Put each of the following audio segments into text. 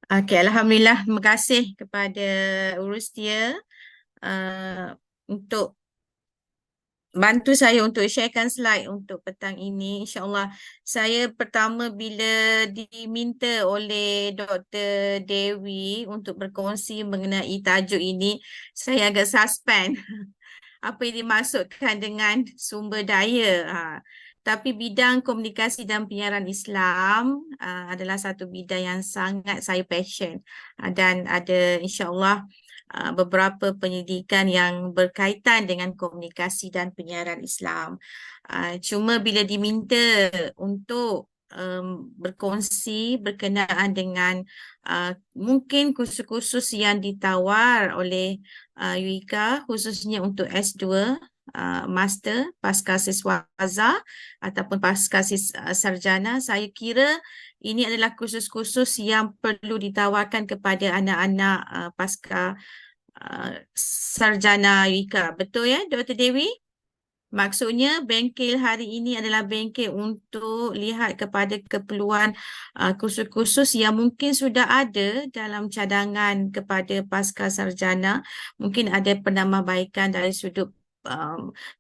Okey, Alhamdulillah. Terima kasih kepada Urustia uh, untuk bantu saya untuk sharekan slide untuk petang ini. InsyaAllah saya pertama bila diminta oleh Dr. Dewi untuk berkongsi mengenai tajuk ini, saya agak suspend apa yang dimaksudkan dengan sumber daya. Tapi bidang komunikasi dan penyiaran Islam adalah satu bidang yang sangat saya passion. Dan ada insyaAllah beberapa pendidikan yang berkaitan dengan komunikasi dan penyiaran Islam. Cuma bila diminta untuk berkongsi berkenaan dengan mungkin kursus-kursus yang ditawar oleh Yuika khususnya untuk S2 master pasca siswaza ataupun pasca sarjana, saya kira ini adalah kursus-kursus yang perlu ditawarkan kepada anak-anak pasca sarjana Yuika. Betul ya, Dr. Dewi? Maksudnya bengkel hari ini adalah bengkel untuk lihat kepada keperluan kursus-kursus yang mungkin sudah ada dalam cadangan kepada pasca sarjana. Mungkin ada penambahbaikan dari sudut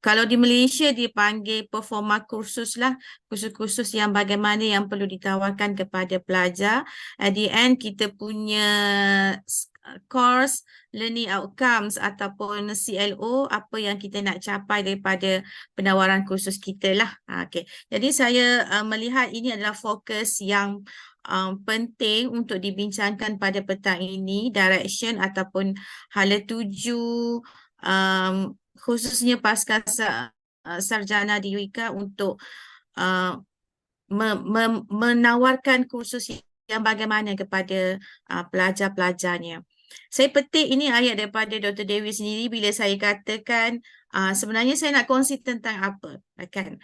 kalau di Malaysia dipanggil performa kursus lah, kursus-kursus yang bagaimana yang perlu ditawarkan kepada pelajar. At the end kita punya course learning outcomes ataupun CLO, apa yang kita nak capai daripada penawaran kursus kita lah. Okay. Jadi saya melihat ini adalah fokus yang penting untuk dibincangkan pada petang ini, direction ataupun hala tuju khususnya pasca sarjana di UiK untuk uh, menawarkan kursus yang bagaimana kepada pelajar-pelajarnya. Saya petik ini ayat daripada Dr. Dewi sendiri bila saya katakan sebenarnya saya nak kongsi tentang apa, kan?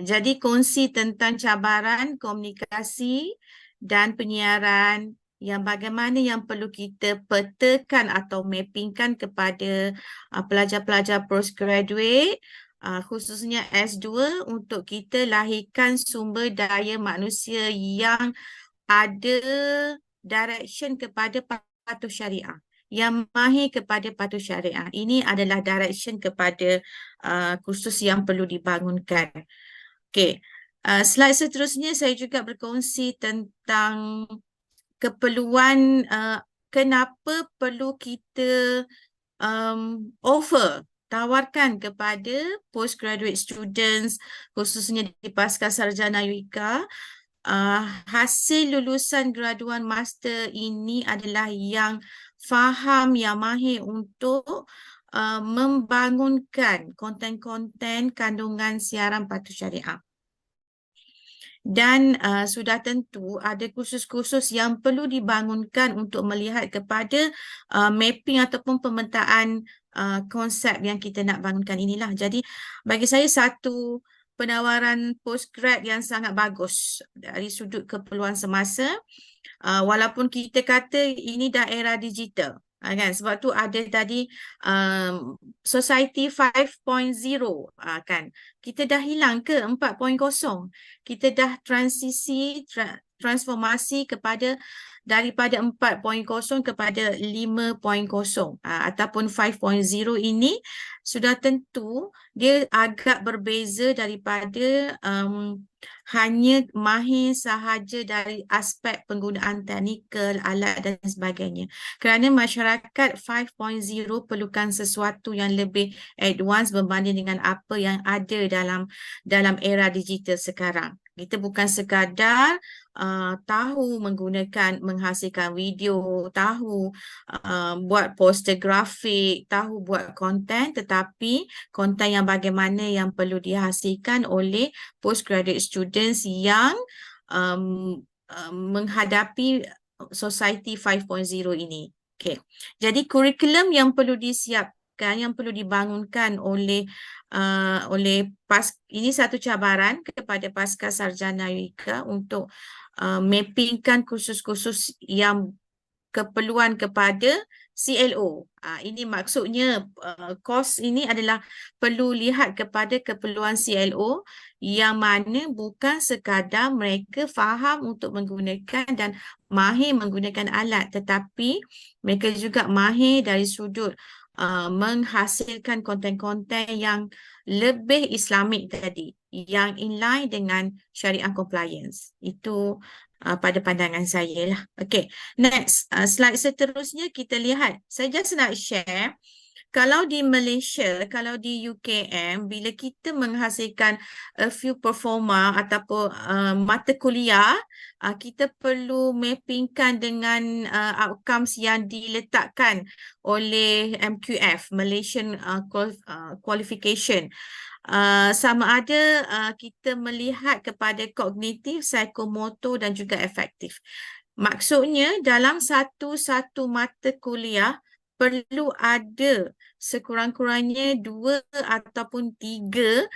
Jadi kongsi tentang cabaran komunikasi dan penyiaran yang bagaimana yang perlu kita petakan atau mappingkan kepada pelajar-pelajar postgraduate khususnya S2 untuk kita lahirkan sumber daya manusia yang ada direction kepada patuh syariah, yang mahir kepada patuh syariah. Ini adalah direction kepada kursus yang perlu dibangunkan. Okey. Slide seterusnya saya juga berkongsi tentang keperluan kenapa perlu kita tawarkan kepada postgraduate students khususnya di pasca sarjana UiK. Hasil lulusan graduan master ini adalah yang faham, yang mahir untuk membangunkan konten-konten kandungan siaran patuh syariah. Dan sudah tentu ada kursus-kursus yang perlu dibangunkan untuk melihat kepada mapping ataupun pemetaan konsep yang kita nak bangunkan inilah. Jadi bagi saya satu penawaran postgrad yang sangat bagus dari sudut keperluan semasa. Walaupun kita kata ini dah era digital. Kan? Sebab tu ada tadi Society 5.0 kan. Kita dah hilang ke 4.0. Kita dah transformasi kepada daripada 4.0 kepada 5.0 ataupun 5.0 ini sudah tentu dia agak berbeza daripada hanya mahir sahaja dari aspek penggunaan teknikal, alat dan sebagainya. Kerana masyarakat 5.0 perlukan sesuatu yang lebih advance berbanding dengan apa yang ada dalam era digital sekarang. Kita bukan sekadar tahu menghasilkan video, tahu buat poster grafik, tahu buat konten, tetapi konten yang bagaimana yang perlu dihasilkan oleh postgraduate students yang menghadapi Society 5.0 ini. Okay. Jadi kurikulum yang perlu disiapkan, yang perlu dibangunkan oleh ini satu cabaran kepada pasca sarjana UiK untuk mappingkan kursus-kursus yang keperluan kepada CLO. Ini maksudnya kos ini adalah perlu lihat kepada keperluan CLO yang mana bukan sekadar mereka faham untuk menggunakan dan mahir menggunakan alat, tetapi mereka juga mahir dari sudut menghasilkan konten-konten yang lebih Islamik tadi, yang inline dengan syariah compliance. Itu pada pandangan saya lah. Okay, next, slide seterusnya kita lihat. Saya just nak share, kalau di Malaysia, kalau di UKM, bila kita menghasilkan a few performa ataupun mata kuliah, kita perlu mappingkan dengan outcomes yang diletakkan oleh MQF, Malaysian Qualification. Sama ada kita melihat kepada kognitif, psikomotor dan juga efektif. Maksudnya dalam satu mata kuliah perlu ada sekurang-kurangnya 2 ataupun 3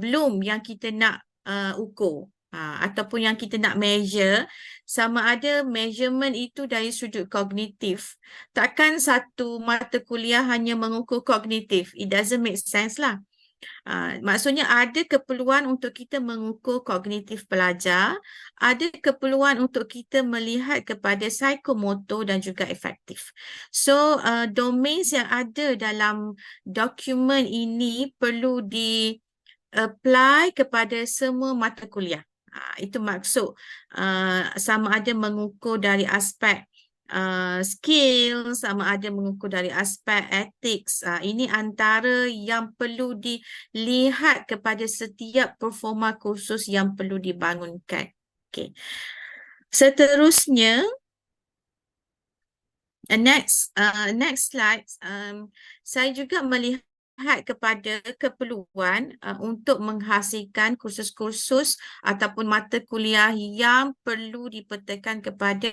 belum yang kita nak ukur ataupun yang kita nak measure, sama ada measurement itu dari sudut kognitif. Takkan satu mata kuliah hanya mengukur kognitif. It doesn't make sense lah. Maksudnya ada keperluan untuk kita mengukur kognitif pelajar, ada keperluan untuk kita melihat kepada psikomotor dan juga efektif. So, domains yang ada dalam dokumen ini perlu di-apply kepada semua mata kuliah. Itu maksud sama ada mengukur dari aspek skill, sama ada mengukur dari aspek ethics. Ini antara yang perlu dilihat kepada setiap performa kursus yang perlu dibangunkan. Okay. Seterusnya, next slide, saya juga melihat kepada keperluan untuk menghasilkan kursus-kursus ataupun mata kuliah yang perlu dipetakan kepada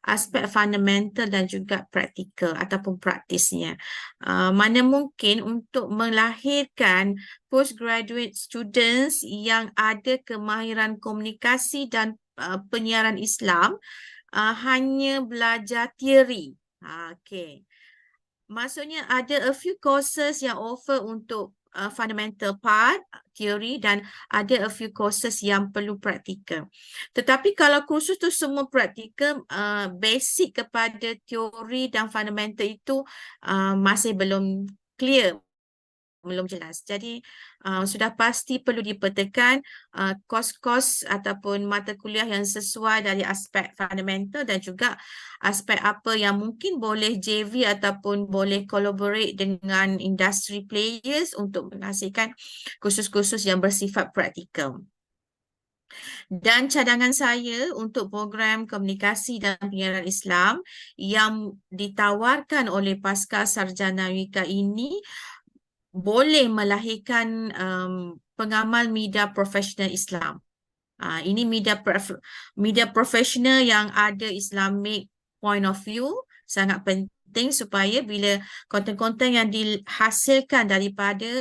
aspek fundamental dan juga praktikal ataupun praktisnya. Mana mungkin untuk melahirkan postgraduate students yang ada kemahiran komunikasi dan penyiaran Islam hanya belajar teori. Okay. Maksudnya ada a few courses yang offer untuk fundamental part, teori, dan ada a few courses yang perlu praktikal. Tetapi kalau kursus tu semua praktikal, basic kepada teori dan fundamental itu masih belum clear, belum jelas. Jadi sudah pasti perlu dipetakan kos-kos ataupun mata kuliah yang sesuai dari aspek fundamental dan juga aspek apa yang mungkin boleh JV ataupun boleh collaborate dengan industry players untuk menghasilkan kursus-kursus yang bersifat praktikal. Dan cadangan saya untuk program komunikasi dan penyiaran Islam yang ditawarkan oleh Pasca Sarjana WIKA ini boleh melahirkan pengamal media profesional Islam. Ini media profesional yang ada Islamic point of view, sangat penting supaya bila konten-konten yang dihasilkan daripada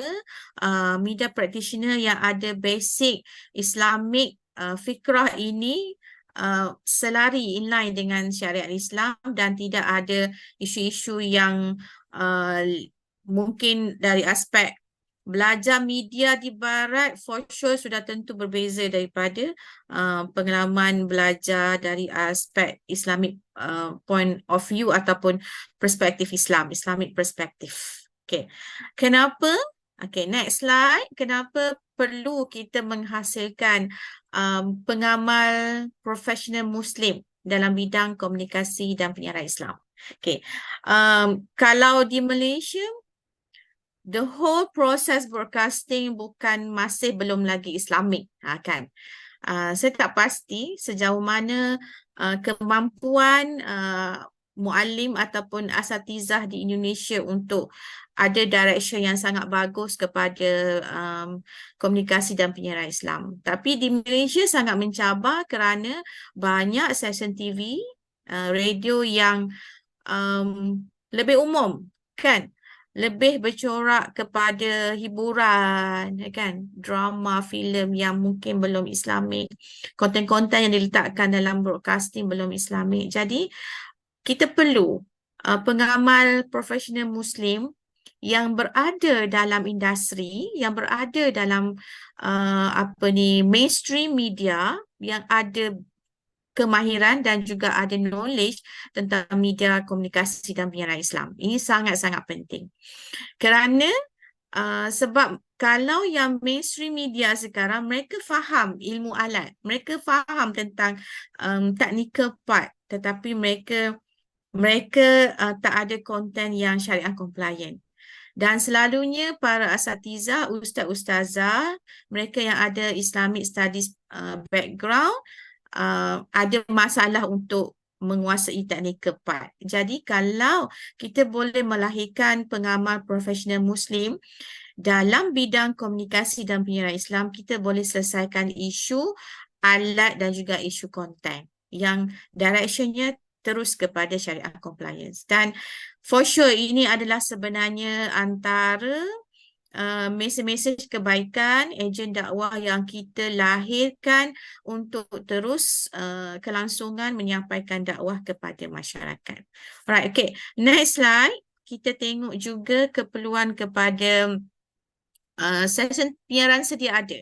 media practitioner yang ada basic Islamic fikrah ini selari inline dengan syariat Islam dan tidak ada isu-isu yang mungkin dari aspek belajar media di Barat for sure sudah tentu berbeza daripada pengalaman belajar dari aspek Islamic point of view ataupun perspektif Islam, Islamic perspektif. Okay, kenapa? Okay, next slide. Kenapa perlu kita menghasilkan pengamal profesional Muslim dalam bidang komunikasi dan penyiaran Islam? Okay, kalau di Malaysia, the whole process broadcasting masih belum lagi Islamic, kan? Saya tak pasti sejauh mana kemampuan muallim ataupun asatizah di Indonesia untuk ada direction yang sangat bagus kepada komunikasi dan penyiaran Islam. Tapi di Malaysia sangat mencabar kerana banyak stesen TV, radio yang lebih umum, kan? Lebih bercorak kepada hiburan, kan? Drama, filem yang mungkin belum Islamik. Konten-konten yang diletakkan dalam broadcasting belum Islamik. Jadi, kita perlu pengamal profesional Muslim yang berada dalam industri, yang berada dalam mainstream media, yang ada kemahiran dan juga ada knowledge tentang media komunikasi dan penyiaran Islam. Ini sangat-sangat penting. Kerana sebab kalau yang mainstream media sekarang, mereka faham ilmu alat, mereka faham tentang technical part, tetapi mereka tak ada konten yang syariah compliant. Dan selalunya para asatizah, ustaz-ustazah, mereka yang ada Islamic Studies background, ada masalah untuk menguasai technical part. Jadi kalau kita boleh melahirkan pengamal profesional Muslim dalam bidang komunikasi dan penyiaran Islam, kita boleh selesaikan isu alat dan juga isu konten yang directionnya terus kepada syariah compliance. Dan for sure ini adalah sebenarnya antara mesej-mesej kebaikan, ejen dakwah yang kita lahirkan untuk terus kelangsungan menyampaikan dakwah kepada masyarakat. Alright, okay. Next slide. Kita tengok juga keperluan kepada session penyiaran sedia ada.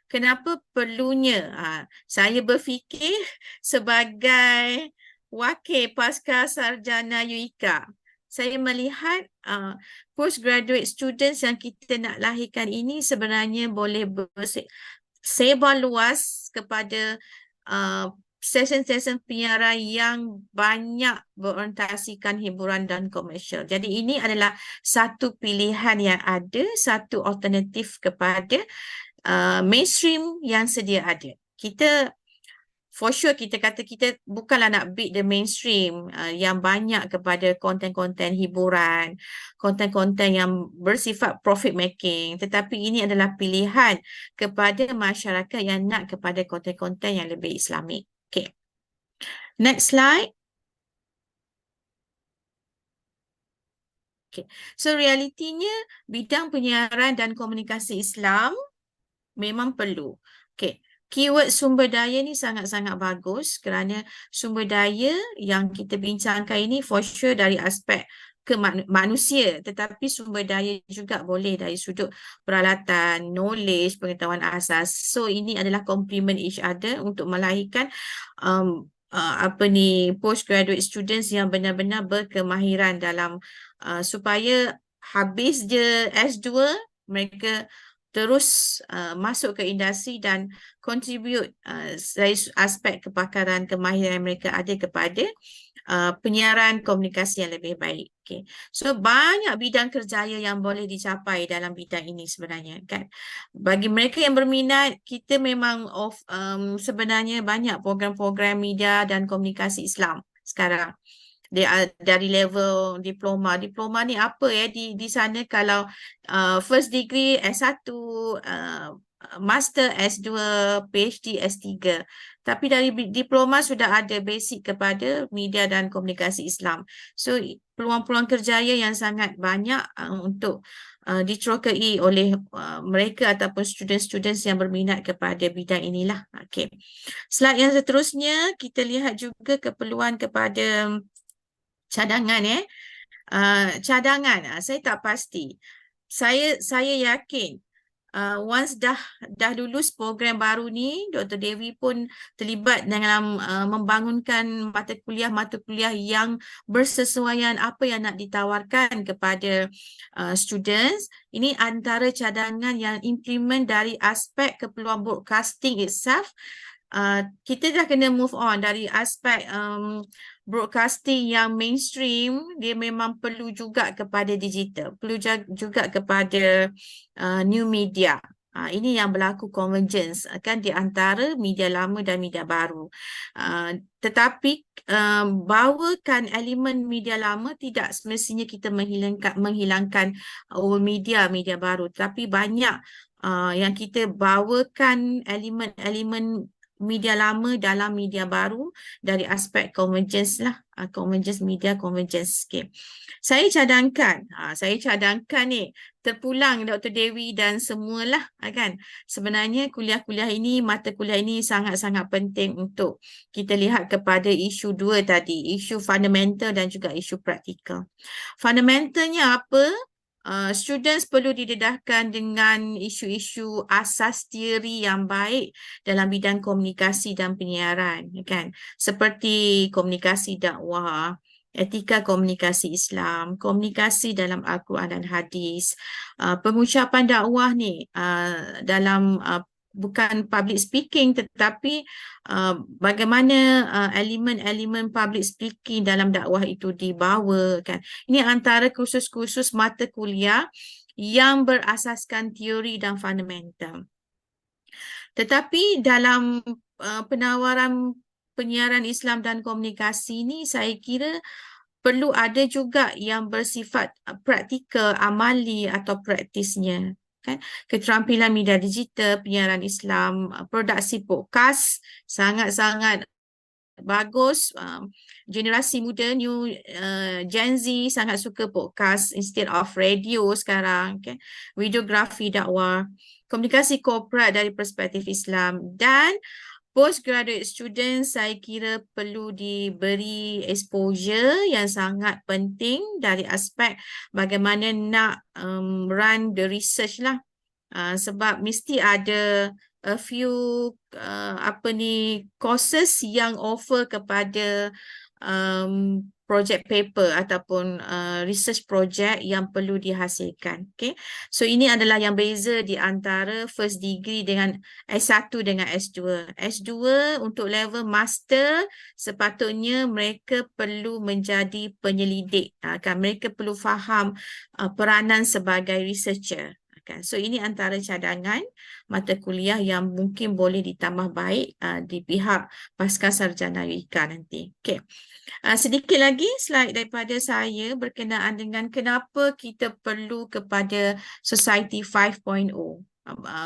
Kenapa perlunya? Saya berfikir sebagai wakil pasca sarjana UIKA, saya melihat postgraduate students yang kita nak lahirkan ini sebenarnya boleh sebar luas kepada session-session penyiaran yang banyak berorientasikan hiburan dan komersial. Jadi ini adalah satu pilihan yang ada, satu alternatif kepada mainstream yang sedia ada. Kita for sure kita kata kita bukanlah nak beat the mainstream yang banyak kepada konten-konten hiburan, konten-konten yang bersifat profit making, tetapi ini adalah pilihan kepada masyarakat yang nak kepada konten-konten yang lebih Islamik. Okay. Next slide. Okay. So realitinya bidang penyiaran dan komunikasi Islam memang perlu. Okay. Keyword sumber daya ni sangat-sangat bagus kerana sumber daya yang kita bincangkan ini for sure dari aspek manusia, tetapi sumber daya juga boleh dari sudut peralatan, knowledge, pengetahuan asas. So ini adalah complement each other untuk melahirkan postgraduate students yang benar-benar berkemahiran dalam supaya habis je S2 mereka terus masuk ke industri dan contribute dari aspek kepakaran kemahiran mereka ada kepada penyiaran komunikasi yang lebih baik. Okay. So banyak bidang kerjaya yang boleh dicapai dalam bidang ini sebenarnya kan. Bagi mereka yang berminat, kita memang sebenarnya banyak program-program media dan komunikasi Islam sekarang. Dari level diploma. Diploma ni apa ya di sana kalau first degree S1, master S2, PhD S3. Tapi dari diploma sudah ada basic kepada media dan komunikasi Islam. So peluang-peluang kerjaya yang sangat banyak untuk dicerokai oleh mereka ataupun student-student yang berminat kepada bidang inilah. Okay. Slide yang seterusnya kita lihat juga keperluan kepada cadangan cadangan saya tak pasti. Saya yakin once dah lulus program baru ni, Dr. Dewi pun terlibat dalam membangunkan mata kuliah yang bersesuaian apa yang nak ditawarkan kepada students. Ini antara cadangan yang implement dari aspek keperluan broadcasting itself. Kita dah kena move on dari aspek broadcasting yang mainstream, dia memang perlu juga kepada digital, perlu juga kepada new media. Ini yang berlaku convergence kan di antara media lama dan media baru. Tetapi bawakan elemen media lama tidak semestinya kita menghilangkan media baru, tapi banyak yang kita bawakan elemen-elemen media lama dalam media baru dari aspek convergence lah, convergence media, convergence scale. Saya cadangkan ni terpulang Dr. Dewi dan semualah kan. Sebenarnya kuliah-kuliah ini, mata kuliah ini sangat-sangat penting untuk kita lihat kepada isu dua tadi, isu fundamental dan juga isu praktikal. Fundamentalnya apa? Students perlu didedahkan dengan isu-isu asas teori yang baik dalam bidang komunikasi dan penyiaran, kan? Seperti komunikasi dakwah, etika komunikasi Islam, komunikasi dalam Al-Quran dan hadis, pengucapan dakwah ni dalam bukan public speaking tetapi bagaimana elemen-elemen public speaking dalam dakwah itu dibawa, kan. Ini antara kursus-kursus mata kuliah yang berasaskan teori dan fundamental. Tetapi dalam penawaran penyiaran Islam dan komunikasi ini, saya kira perlu ada juga yang bersifat praktikal, amali atau praktisnya. Kan? Keterampilan media digital, penyiaran Islam, produksi podcast sangat-sangat bagus. Generasi muda, new Gen Z sangat suka podcast instead of radio sekarang. Okay? Videografi dakwah, komunikasi korporat dari perspektif Islam, dan postgraduate student saya kira perlu diberi exposure yang sangat penting dari aspek bagaimana nak run the research lah. Sebab mesti ada a few courses yang offer kepada project paper ataupun research project yang perlu dihasilkan. Okay. So ini adalah yang beza di antara first degree dengan S1 dengan S2. S2 untuk level master sepatutnya mereka perlu menjadi penyelidik. Kan? Mereka perlu faham peranan sebagai researcher. Kan? So ini antara cadangan mata kuliah yang mungkin boleh ditambah baik di pihak pasca sarjana UiK nanti. Okay. Sedikit lagi slide daripada saya berkenaan dengan kenapa kita perlu kepada Society 5.0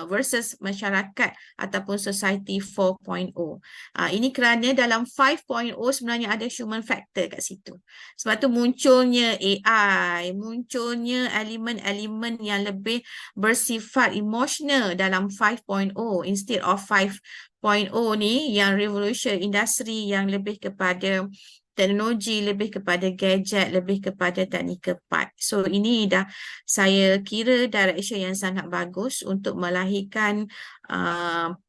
versus masyarakat ataupun Society 4.0. Ini kerana dalam 5.0 sebenarnya ada human factor kat situ. Sebab tu munculnya AI, munculnya elemen-elemen yang lebih bersifat emotional dalam 5.0 instead of 5.0 ni yang revolution industri yang lebih kepada teknologi, lebih kepada gadget, lebih kepada technical part. So ini dah saya kira direction yang sangat bagus untuk melahirkan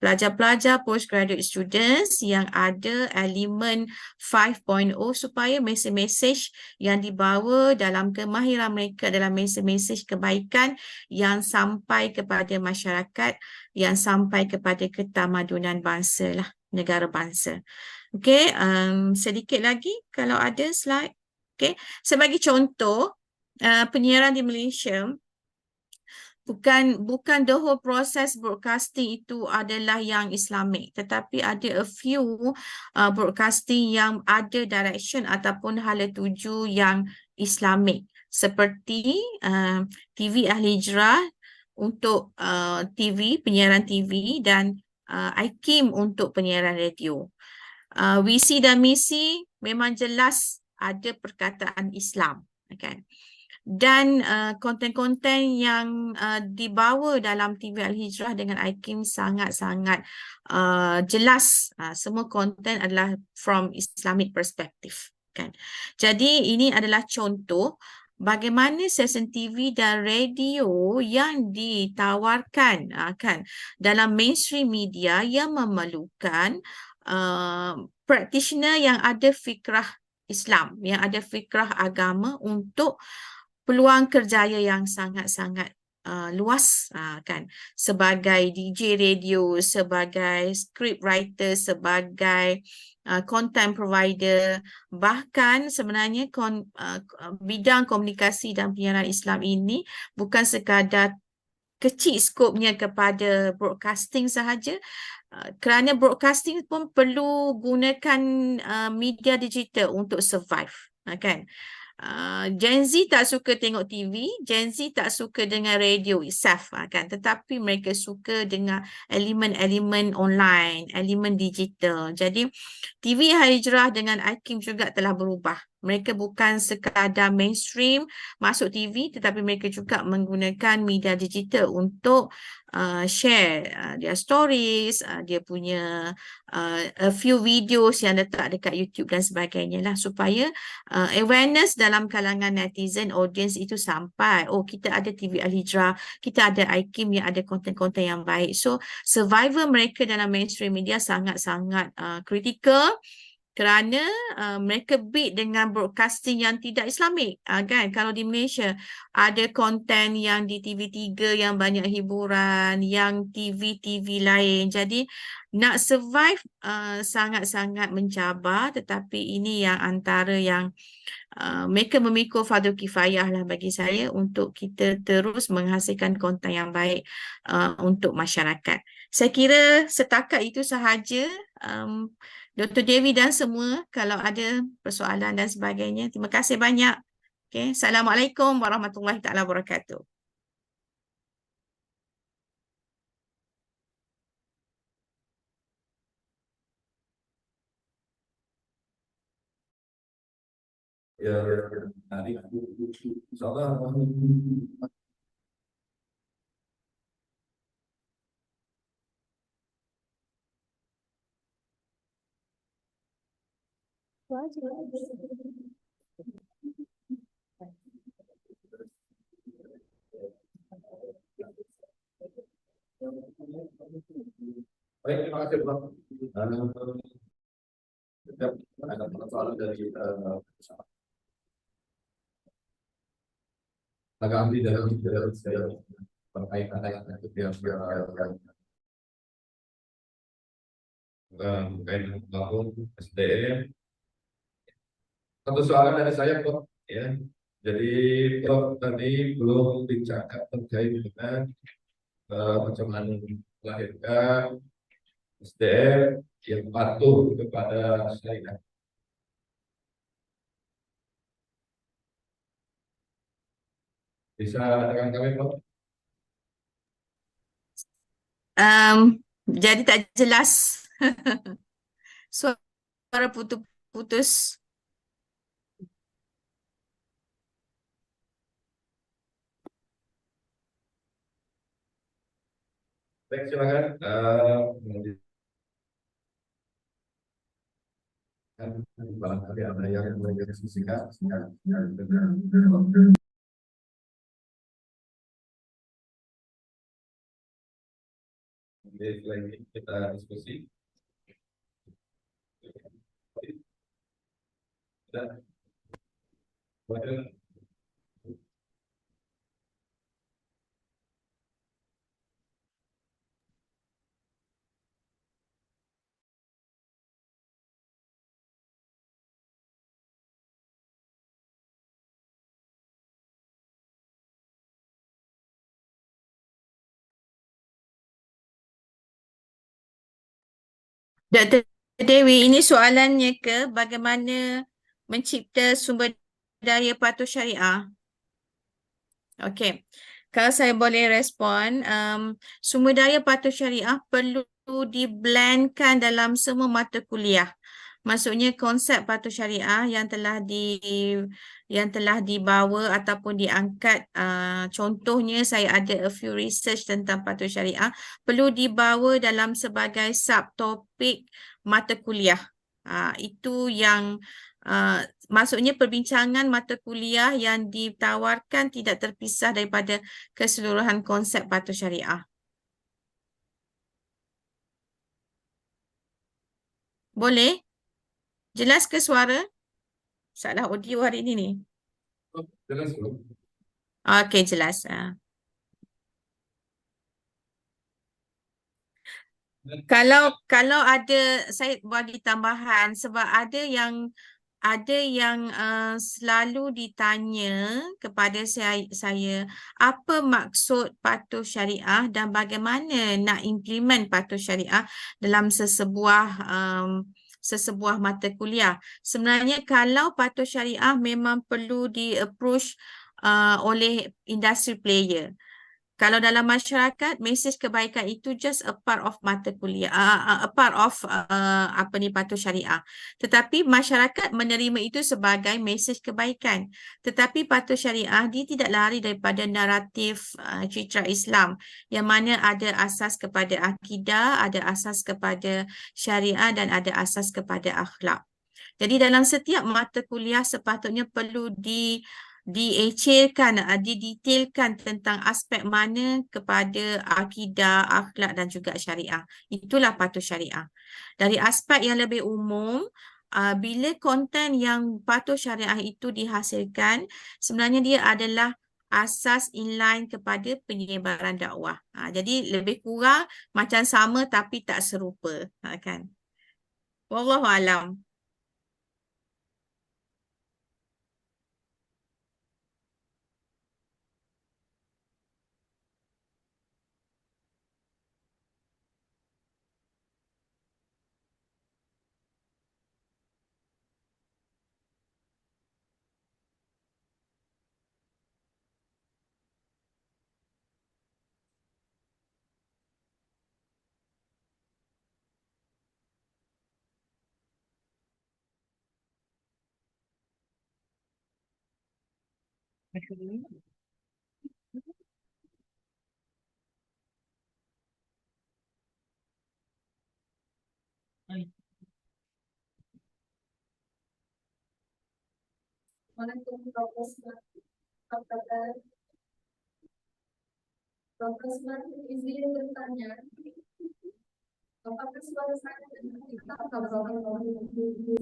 pelajar-pelajar postgraduate students yang ada elemen 5.0 supaya mesej-mesej yang dibawa dalam kemahiran mereka dalam mesej-mesej kebaikan yang sampai kepada masyarakat, yang sampai kepada ketamadunan bangsa lah, negara bangsa. Okey, sedikit lagi kalau ada slide. Okey, sebagai contoh, penyiaran di Malaysia, bukan the whole process broadcasting itu adalah yang Islamic, tetapi ada a few broadcasting yang ada direction ataupun hala tuju yang Islamic, seperti TV Ahli Hijrah untuk TV, penyiaran TV, dan IKIM untuk penyiaran radio. Visi dan misi memang jelas ada perkataan Islam, kan? Dan konten-konten yang dibawa dalam TV Al-Hijrah dengan IKIM sangat-sangat jelas. Semua konten adalah from Islamic perspective, kan? Jadi ini adalah contoh bagaimana stesen TV dan radio yang ditawarkan kan dalam mainstream media yang memerlukan practitioner yang ada fikrah Islam, yang ada fikrah agama untuk peluang kerjaya yang sangat-sangat luas kan, sebagai DJ radio, sebagai script writer, sebagai content provider, bahkan sebenarnya bidang komunikasi dan penyiaran Islam ini bukan sekadar kecil skopnya kepada broadcasting sahaja, kerana broadcasting pun perlu gunakan media digital untuk survive, kan? Gen Z tak suka tengok TV, Gen Z tak suka dengan radio itself kan, tetapi mereka suka dengan elemen-elemen online, elemen digital. Jadi TV Hijrah dengan iKIM juga telah berubah. Mereka bukan sekadar mainstream masuk TV, tetapi mereka juga menggunakan media digital untuk share their stories, dia punya a few videos yang letak dekat YouTube dan sebagainya lah, supaya awareness dalam kalangan netizen, audience itu sampai, oh kita ada TV Al-Hijrah, kita ada iKIM yang ada konten-konten yang baik. So survival mereka dalam mainstream media sangat-sangat critical, kerana mereka beat dengan broadcasting yang tidak Islamik kan. Kalau di Malaysia ada konten yang di TV3 yang banyak hiburan, yang TV-TV lain, jadi nak survive sangat-sangat mencabar. Tetapi ini yang antara yang mereka memikul fardu kifayah lah bagi saya, untuk kita terus menghasilkan konten yang baik untuk masyarakat. Saya kira setakat itu sahaja. Dr. Dewi dan semua, kalau ada persoalan dan sebagainya, terima kasih banyak. Okay. Assalamualaikum warahmatullahi taala wabarakatuh. Ya, nanti insyaallah. Baik, terima kasih Pak. Ada persoalan dari tenaga ahli dari terkait dengan membangun SDM. Satu soalan dari saya, Prof. Ya. Jadi Prof tadi belum bincangkan terkait dengan bagaimana melahirkan SDM yang patuh kepada syariat. Bisa dengan kami, Prof? Jadi tak jelas. Suara putus-putus. Baik, silakan. Barangkali ada yang mau diskusikan. Jadi lagi kita diskusi. Dan Dr. Dewi, ini soalannya ke bagaimana mencipta sumber daya patuh syariah? Okey, kalau saya boleh respon, sumber daya patuh syariah perlu diblendkan dalam semua mata kuliah. Maksudnya konsep patuh syariah yang telah dibawa ataupun diangkat, contohnya saya ada a few research tentang patuh syariah, perlu dibawa dalam sebagai subtopik mata kuliah. Itu yang maksudnya perbincangan mata kuliah yang ditawarkan tidak terpisah daripada keseluruhan konsep patuh syariah. Boleh? Jelas ke suara? Salah audio hari ini ni. jelas, Prof. Okey, jelas. Kalau ada, saya bagi tambahan sebab ada yang selalu ditanya kepada saya apa maksud patuh syariah dan bagaimana nak implement patuh syariah dalam sesebuah sesebuah mata kuliah. Sebenarnya kalau patuh syariah memang perlu di-approach oleh industri player. Kalau dalam masyarakat, mesej kebaikan itu just a part of mata kuliah, a part of patuh syariah. Tetapi masyarakat menerima itu sebagai mesej kebaikan. Tetapi patuh syariah dia tidak lari daripada naratif citra Islam yang mana ada asas kepada akidah, ada asas kepada syariah dan ada asas kepada akhlak. Jadi dalam setiap mata kuliah sepatutnya perlu diecerkan, didetailkan tentang aspek mana kepada akidah, akhlak dan juga syariah. Itulah patuh syariah. Dari aspek yang lebih umum, bila konten yang patuh syariah itu dihasilkan, sebenarnya dia adalah asas inline kepada penyebaran dakwah. Jadi lebih kurang macam sama tapi tak serupa, kan? Wallahu alam.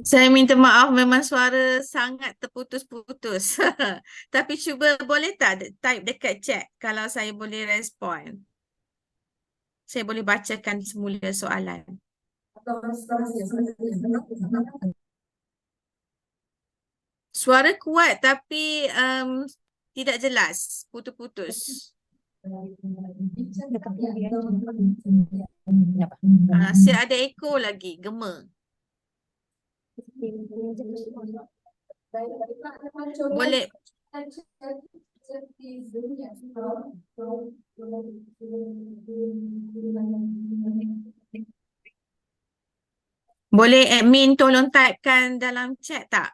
Saya minta maaf, memang suara sangat terputus-putus. Tapi cuba boleh tak type dekat chat kalau saya boleh respon. Saya boleh bacakan semula soalan. Suara kuat tapi tidak jelas, putus-putus. Saya ada echo lagi, gema. Boleh. Boleh admin tolong typekan dalam chat tak?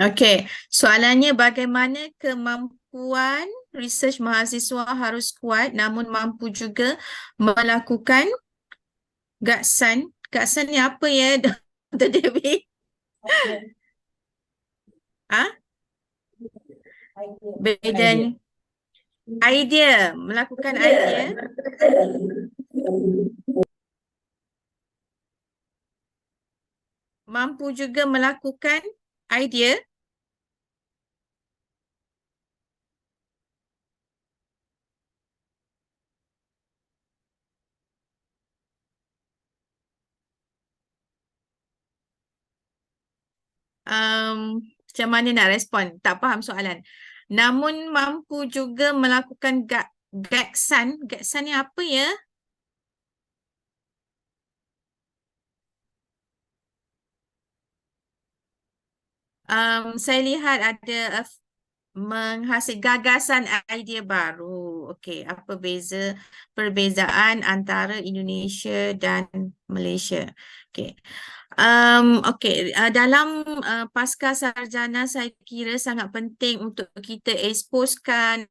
Okey, soalannya bagaimana kemampuan research mahasiswa harus kuat namun mampu juga melakukan gaksan. Gaksan ni apa ya, Dr. Dewi? Ah, Bidang idea, melakukan idea. Mampu juga melakukan idea. macam mana nak respon? Tak faham soalan. Namun mampu juga melakukan gaksan. Gaksan ni apa ya? Saya lihat ada menghasil gagasan idea baru. Okey, apa perbezaan antara Indonesia dan Malaysia? Okey. Dalam pasca sarjana saya kira sangat penting untuk kita exposekan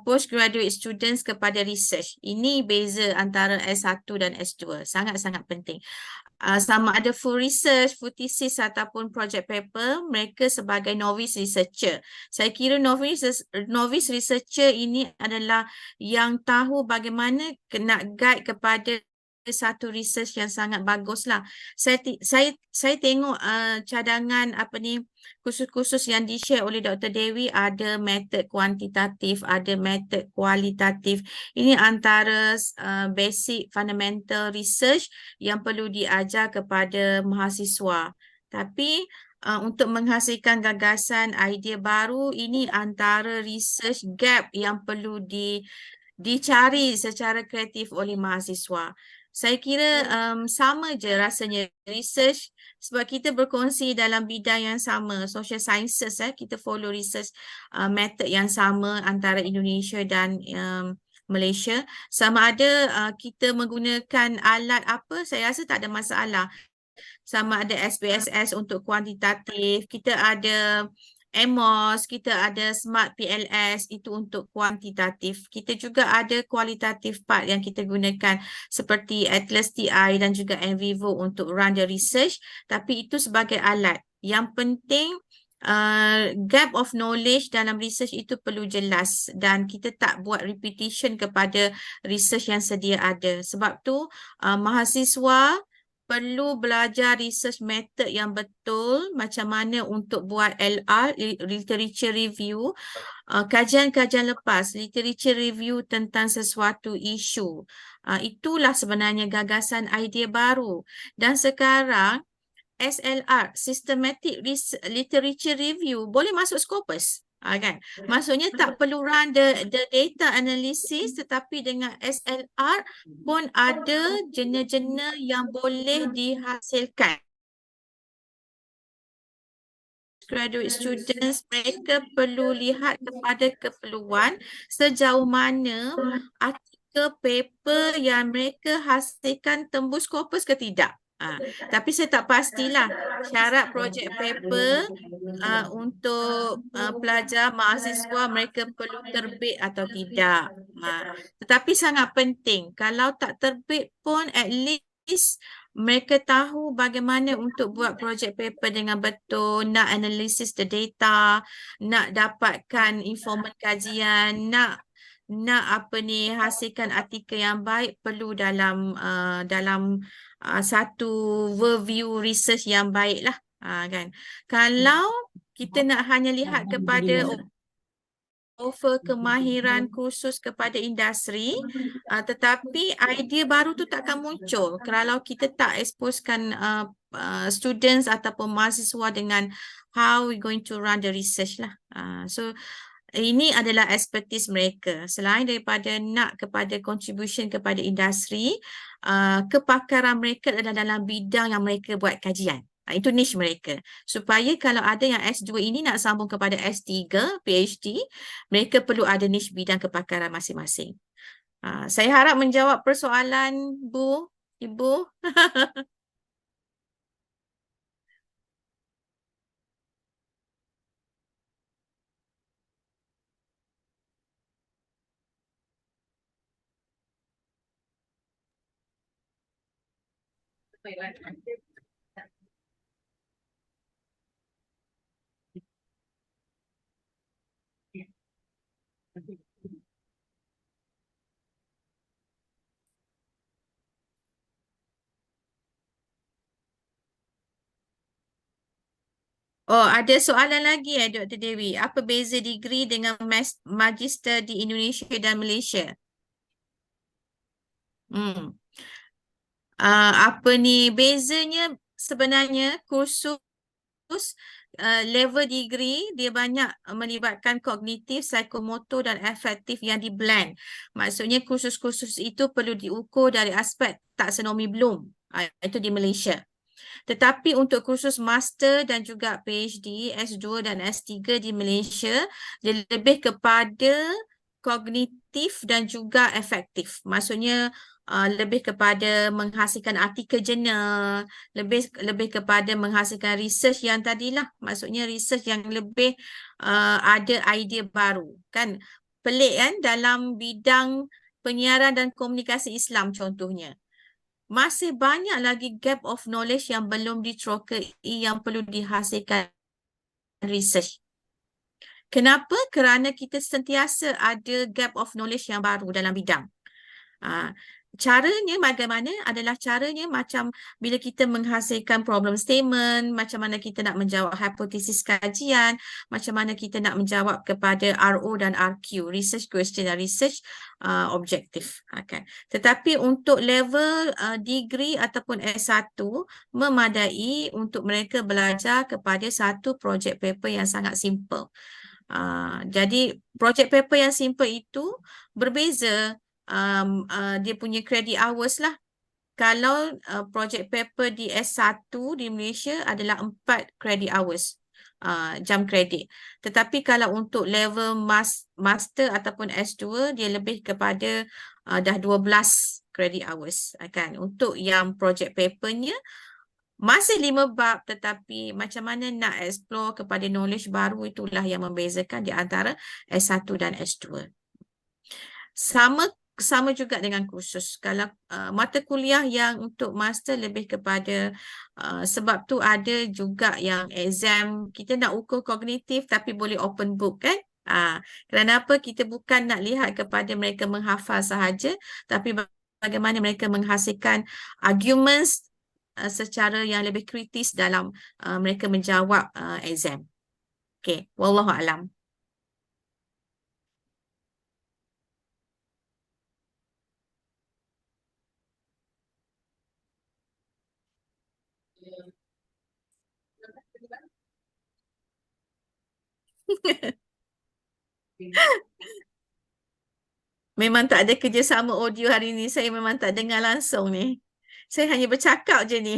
postgraduate students kepada research. Ini beza antara S1 dan S2. Sangat-sangat penting. Sama ada full research, full thesis ataupun project paper, mereka sebagai novice researcher. Saya kira novice researcher ini adalah yang tahu bagaimana nak guide kepada satu research yang sangat bagus lah. Saya tengok cadangan kursus-kursus yang di-share oleh Dr. Dewi, ada metod kuantitatif, ada metod kualitatif. Ini antara basic fundamental research yang perlu diajar kepada mahasiswa. Tapi untuk menghasilkan gagasan idea baru, ini antara research gap yang perlu dicari secara kreatif oleh mahasiswa. Saya kira sama je rasanya research sebab kita berkongsi dalam bidang yang sama, social sciences, kita follow research method yang sama antara Indonesia dan Malaysia. Sama ada kita menggunakan alat apa, saya rasa tak ada masalah. Sama ada SPSS untuk kuantitatif, kita ada Amos, kita ada Smart PLS itu untuk kuantitatif. Kita juga ada kualitatif part yang kita gunakan seperti Atlas TI dan juga NVivo untuk run the research. Tapi itu sebagai alat. Yang penting gap of knowledge dalam research itu perlu jelas dan kita tak buat repetition kepada research yang sedia ada. Sebab tu mahasiswa perlu belajar research method yang betul, macam mana untuk buat LR, literature review, kajian-kajian lepas, literature review tentang sesuatu isu. Itulah sebenarnya gagasan idea baru. Dan sekarang SLR, Systematic Literature Review, boleh masuk Scopus. Kan? Maksudnya tak perlu run the data analysis, tetapi dengan SLR pun ada jurnal-jurnal yang boleh dihasilkan. Graduate students, mereka perlu lihat kepada keperluan sejauh mana artikel paper yang mereka hasilkan tembus Scopus ke tidak. Tapi saya tak pastilah syarat project paper untuk pelajar mahasiswa mereka perlu terbit atau tidak. Tetapi sangat penting, kalau tak terbit pun at least mereka tahu bagaimana untuk buat project paper dengan betul, nak analisis the data, nak dapatkan informan kajian, nak hasilkan artikel yang baik, perlu dalam satu review research yang baik lah. Kan? Kalau kita nak hanya lihat kepada offer kemahiran kursus kepada industri, tetapi idea baru tu takkan muncul kalau kita tak exposekan students ataupun mahasiswa dengan how we going to run the research lah. So ini adalah expertise mereka. Selain daripada nak kepada contribution kepada industri, kepakaran mereka adalah dalam bidang yang mereka buat kajian. Itu niche mereka. Supaya kalau ada yang S2 ini nak sambung kepada S3, PhD, mereka perlu ada niche bidang kepakaran masing-masing. Saya harap menjawab persoalan Ibu. Oh, ada soalan lagi Dr. Dewi. Apa beza degree dengan magister di Indonesia dan Malaysia? Apa ni bezanya sebenarnya kursus level degree dia banyak melibatkan kognitif, psikomotor dan afektif yang di blend. Maksudnya kursus-kursus itu perlu diukur dari aspek taksonomi Bloom. Itu di Malaysia. Tetapi untuk kursus master dan juga PhD, S2 dan S3 di Malaysia, dia lebih kepada kognitif dan juga efektif. Maksudnya lebih kepada menghasilkan artikel jurnal, lebih kepada menghasilkan research yang tadilah. Maksudnya research yang lebih ada idea baru. Kan pelik kan dalam bidang penyiaran dan komunikasi Islam contohnya. Masih banyak lagi gap of knowledge yang belum dicerokai yang perlu dihasilkan research. Kenapa? Kerana kita sentiasa ada gap of knowledge yang baru dalam bidang. Caranya bagaimana adalah caranya macam bila kita menghasilkan problem statement, macam mana kita nak menjawab hipotesis kajian, macam mana kita nak menjawab kepada RO dan RQ, research question dan research objektif. Okay. Tetapi untuk level degree ataupun S1 memadai untuk mereka belajar kepada satu project paper yang sangat simple. Jadi project paper yang simple itu berbeza dia punya credit hours lah. Kalau project paper di S1 di Malaysia adalah 4 credit hours jam kredit. Tetapi kalau untuk level master ataupun S2 dia lebih kepada dah 12 credit hours kan. Untuk yang project papernya masih 5 bab tetapi macam mana nak explore kepada knowledge baru itulah yang membezakan di antara S1 dan S2. Sama juga dengan kursus. Kalau mata kuliah yang untuk master lebih kepada sebab tu ada juga yang exam kita nak ukur kognitif tapi boleh open book kan? Kerana apa? Kita bukan nak lihat kepada mereka menghafal sahaja tapi bagaimana mereka menghasilkan arguments secara yang lebih kritis dalam mereka menjawab exam. Okay, wallahu alam. Memang tak ada kerjasama audio hari ni. Saya memang tak dengar langsung ni. Saya hanya bercakap je ni.